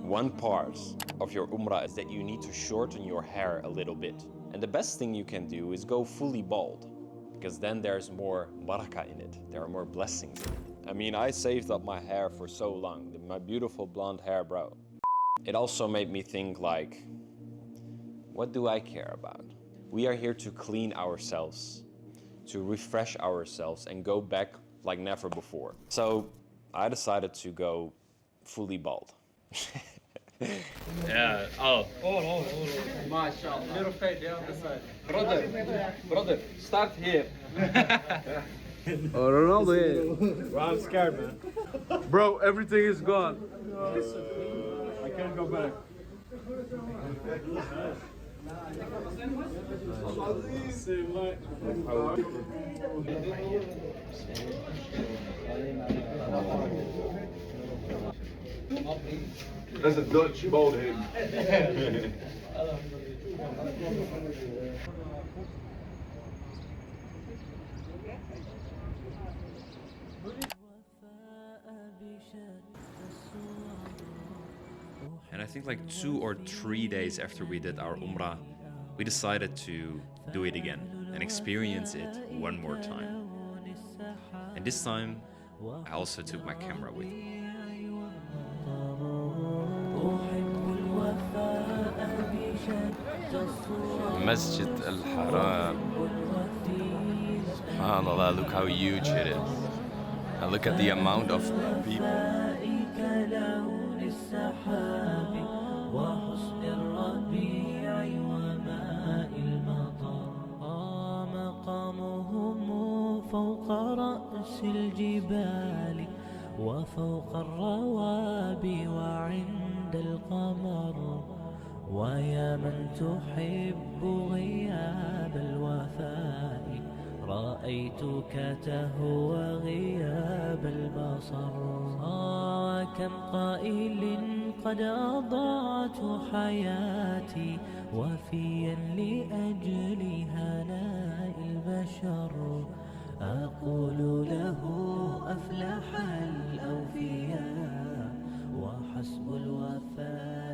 One part of your Umrah is that you need to shorten your hair a little bit. And the best thing you can do is go fully bald, because then there's more barakah in it. There are more blessings in it. I mean, I saved up my hair for so long, my beautiful blonde hair, bro. It also made me think like, what do I care about? We are here to clean ourselves, to refresh ourselves and go back like never before. So I decided to go fully bald. Yeah. Oh. All. MashaAllah. Little fade down the side. Brother, start here. Oh, Ronaldo, yeah. Bro, I'm scared, man. Bro, everything is gone. I can't go back. That's a Dutch bald head. And I think like 2 or 3 days after we did our Umrah, we decided to do it again and experience it one more time. And this time, I also took my camera with me. Masjid al-Haram. SubhanAllah, look how huge it is. And look at the amount of people. فوق رأس الجبال وفوق الروابي وعند القمر ويا من تحب غياب الوفاء رأيتك تهوى غياب البصر كم قائل قد أضعت حياتي وفيا لأجل هناء البشر أقول له أفلح الأوفياء وحسب الوفاء